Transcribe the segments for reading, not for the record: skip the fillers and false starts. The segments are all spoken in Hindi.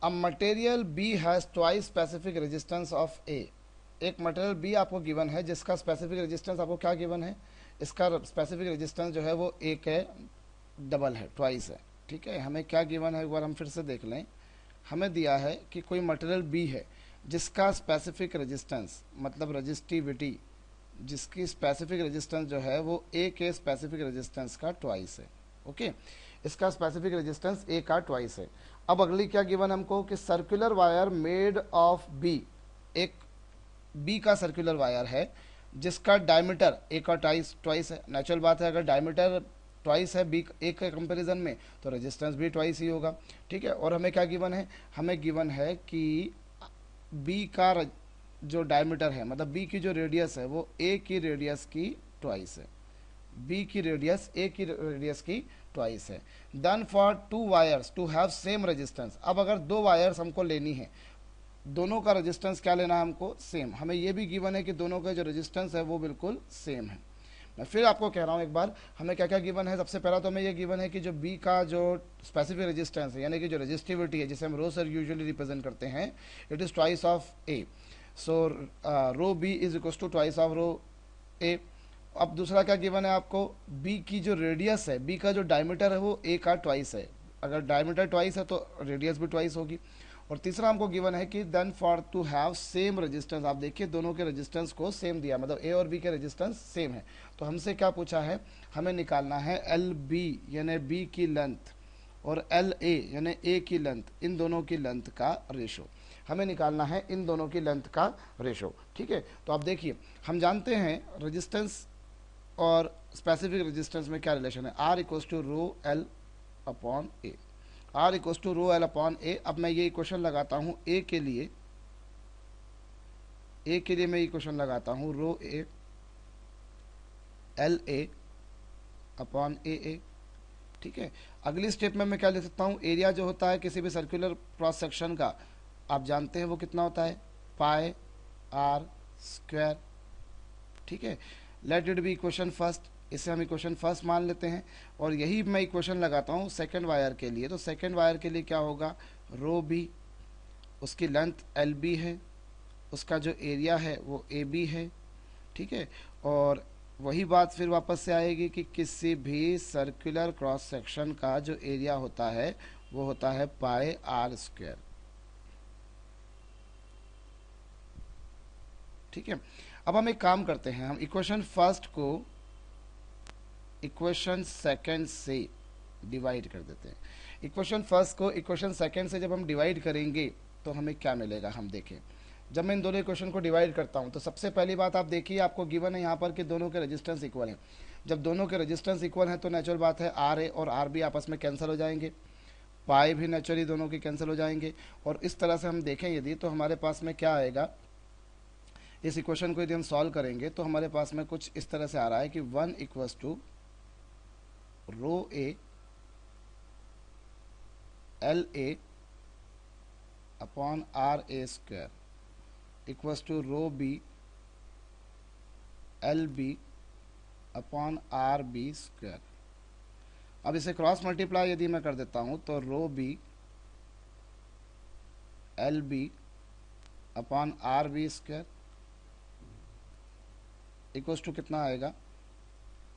A material B has twice specific resistance of A. एक मटेरियल बी आपको गिवन है जिसका स्पेसिफिक रेजिस्टेंस आपको क्या गिवन है, इसका स्पेसिफिक रेजिस्टेंस जो है वो ए के डबल है, ट्वाइस है। ठीक है, हमें क्या गिवन है एक बार हम फिर से देख लें। हमें दिया है कि कोई मटेरियल बी है जिसका स्पेसिफिक रेजिस्टेंस मतलब रजिस्टिविटी, जिसकी स्पेसिफिक रेजिस्टेंस जो है वो ए के स्पेसिफिक रेजिस्टेंस का ट्वाइस है। ओके, इसका स्पेसिफिक रेजिस्टेंस ए का ट्वाइस है। अब अगली क्या गिवन हमको कि circular wire made of B, एक बी का सर्कुलर वायर है जिसका डायमीटर ए का ट्वाइस है। नेचुरल बात है, अगर डायमीटर ट्वाइस है बी ए के कंपैरिजन में तो रेजिस्टेंस भी ट्वाइस ही होगा। ठीक है, और हमें क्या गिवन है, हमें गिवन है कि बी का जो डायमीटर है मतलब बी की जो रेडियस है वो ए की रेडियस की ट्वाइस है, बी की रेडियस ए की रेडियस की ट्वाइस है। Then for two wires to have same resistance, अब अगर दो वायर्स हमको लेनी है, दोनों का रेजिस्टेंस क्या लेना है हमको, सेम। हमें ये भी गिवन है कि दोनों का जो रेजिस्टेंस है वो बिल्कुल सेम है। मैं फिर आपको कह रहा हूँ एक बार, हमें क्या क्या गिवन है। सबसे पहला तो हमें ये गिवन है कि जो बी का जो स्पेसिफिक रेजिस्टेंस है यानी कि जो रेजिस्टिविटी है जिसे हम रो से यूजुअली रिप्रेजेंट करते हैं, it is twice of A. So rho B is equal to twice of rho A. अब दूसरा क्या गिवन है आपको, बी की जो रेडियस है, बी का जो डायमीटर है वो ए का ट्वाइस है। अगर डायमीटर ट्वाइस है तो रेडियस भी ट्वाइस होगी। और तीसरा हमको गिवन है कि then for to have same resistance, आप देखिए दोनों के रेजिस्टेंस को सेम दिया, मतलब ए और बी के रेजिस्टेंस सेम है। तो हमसे क्या पूछा है, हमें निकालना है एल बी यानी बी की लेंथ और एल ए यानी ए की लेंथ, इन दोनों की लेंथ का रेशो हमें निकालना है, इन दोनों की लेंथ का रेशो। ठीक है, तो आप देखिए हम जानते हैं रेजिस्टेंस और स्पेसिफिक रेजिस्टेंस में क्या रिलेशन है, R equals to rho L upon A, R equals to rho L upon A. अब मैं ये इक्वेशन लगाता हूँ ए के लिए, ए के लिए मैं इक्वेशन लगाता हूँ रो ए एल ए अपॉन ए ए। ठीक है, अगली स्टेप में मैं क्या लिख सकता हूँ, एरिया जो होता है किसी भी सर्कुलर क्रॉस सेक्शन का आप जानते हैं वो कितना होता है, पाई आर स्क्वायर। ठीक है, let it be equation first, इसे हम इक्वेशन फर्स्ट मान लेते हैं। और यही मैं इक्वेशन लगाता हूँ सेकंड वायर के लिए, तो सेकंड वायर के लिए क्या होगा, रो बी, उसकी लेंथ एल बी है, उसका जो एरिया है वो ए बी है। ठीक है, और वही बात फिर वापस से आएगी कि किसी भी सर्कुलर क्रॉस सेक्शन का जो एरिया होता है वो होता है पाई आर स्क्वायर। ठीक है, अब हम एक काम करते हैं, हम इक्वेशन फर्स्ट को इक्वेशन सेकंड से डिवाइड कर देते हैं। इक्वेशन फर्स्ट को इक्वेशन सेकंड से जब हम डिवाइड करेंगे तो हमें क्या मिलेगा, हम देखें। जब मैं इन दोनों इक्वेशन को डिवाइड करता हूं तो सबसे पहली बात आप देखिए, आपको गिवन है यहाँ पर कि दोनों के रेजिस्टेंस इक्वल हैं। जब दोनों के रेजिस्टेंस इक्वल हैं तो नेचुरल बात है आर ए और आर बी आपस में कैंसिल हो जाएंगे, पाई भी नेचुरली दोनों के कैंसिल हो जाएंगे। और इस तरह से हम देखें यदि, तो हमारे पास में क्या आएगा, इस इक्वेशन को यदि हम सॉल्व करेंगे तो हमारे पास में कुछ इस तरह से आ रहा है कि 1 equals to rho A L A upon R A square equals to rho B L B upon R B square. अब इसे क्रॉस मल्टीप्लाई यदि मैं कर देता हूं तो rho B L B upon R B square equals to कितना आएगा,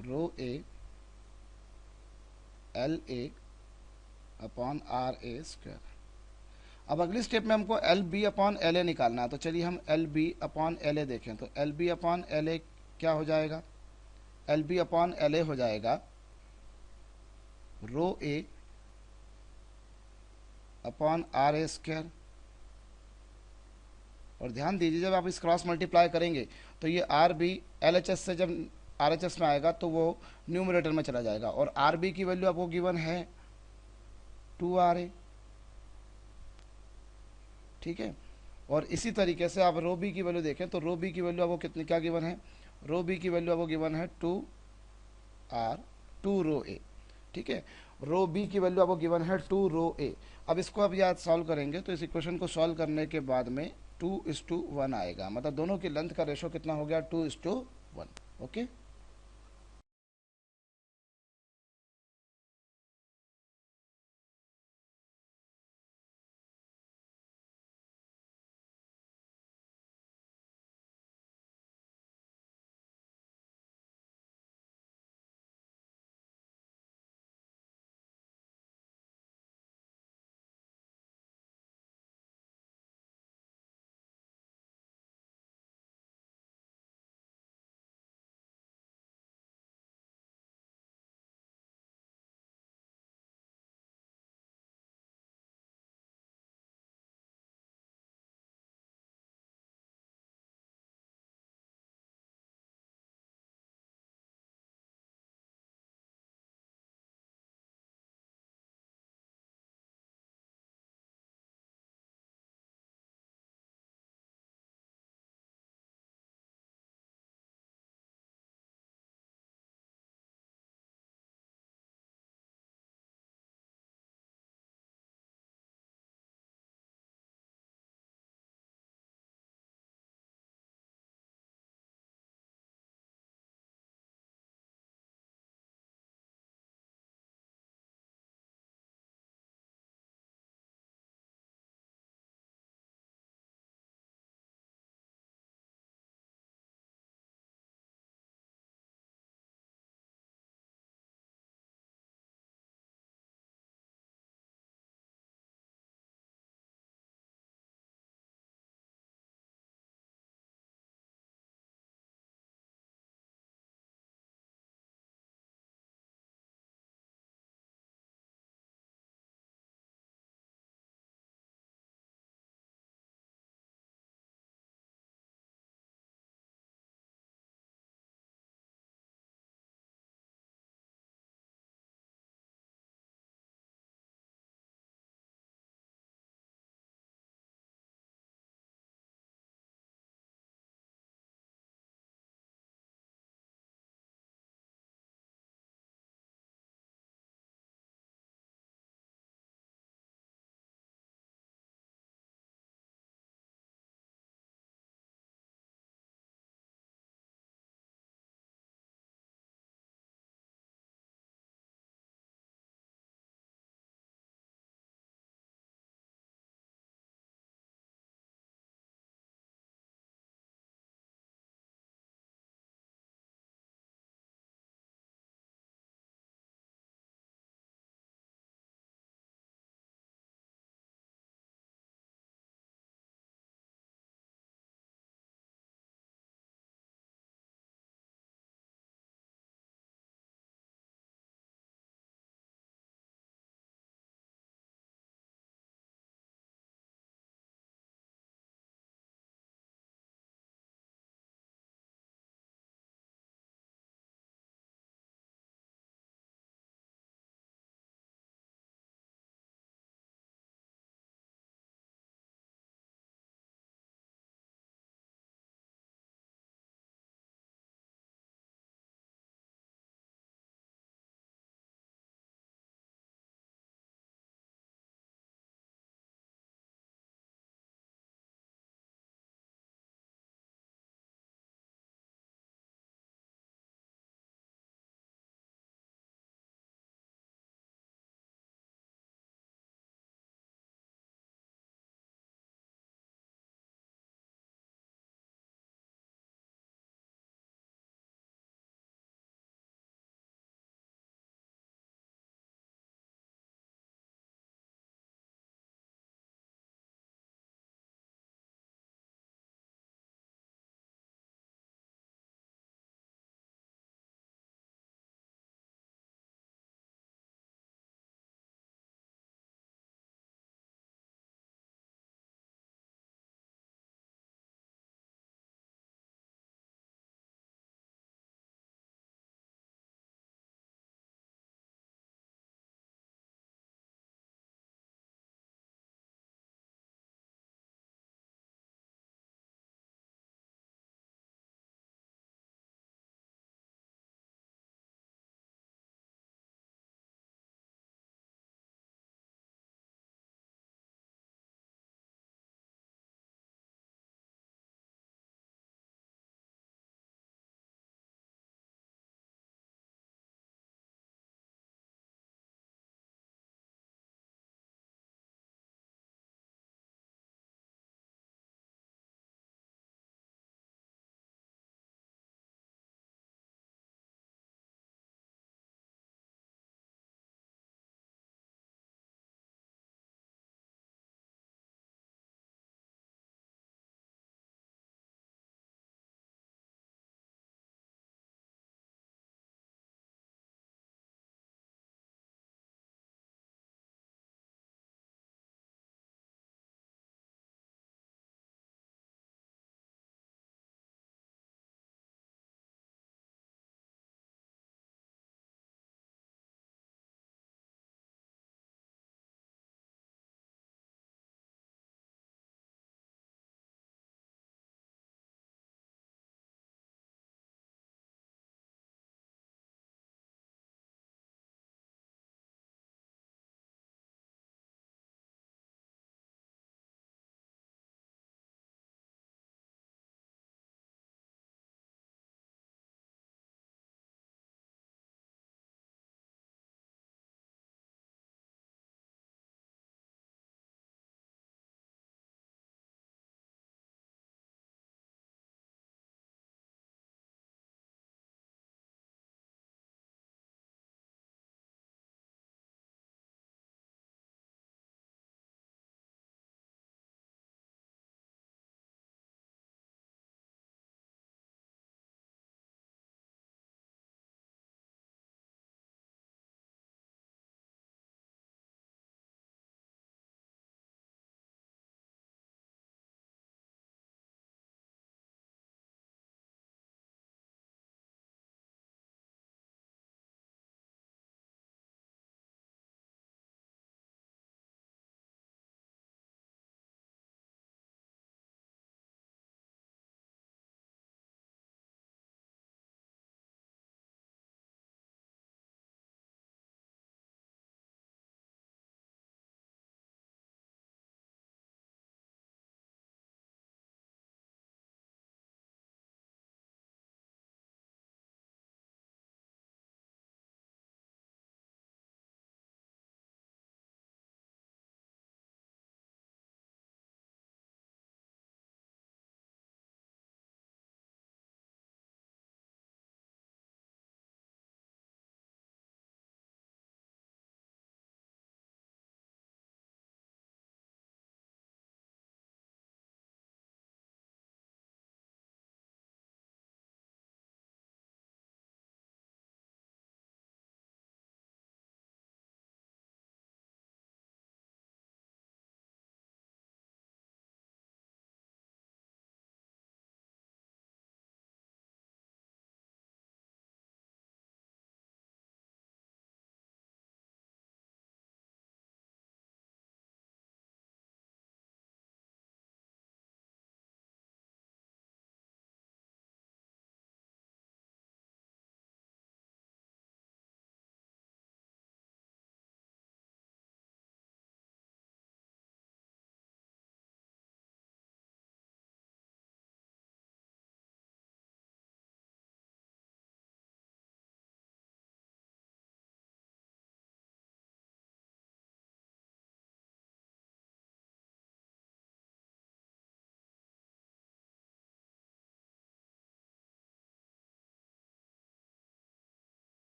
rho A L A upon R A square. अब अगली स्टेप में हमको L B upon L A निकालना है, तो चलिए हम L B upon L A देखें। तो L B upon L A क्या हो जाएगा, L B upon L A हो जाएगा rho A upon R A square. और ध्यान दीजिए जब आप इस क्रॉस मल्टीप्लाई करेंगे तो ये R B L H S से जब आर एच एस में आएगा तो वो न्यूमरेटर में चला जाएगा। और आर बी की वैल्यू आपको गिवन है 2RA। ठीक है, और इसी तरीके से आप रो बी की वैल्यू देखें तो रो बी की वैल्यू आपको कितनी क्या गिवन है, रो बी की वैल्यू आपको गिवन है 2 रो ए। ठीक है, रो बी की वैल्यू आपको गिवन है 2 रो ए। अब इसको अब याद सॉल्व करेंगे तो इस इक्वेशन को सॉल्व करने के बाद में 2:1 आएगा, मतलब दोनों की लेंथ का रेशो कितना हो गया, 2:1। ओके।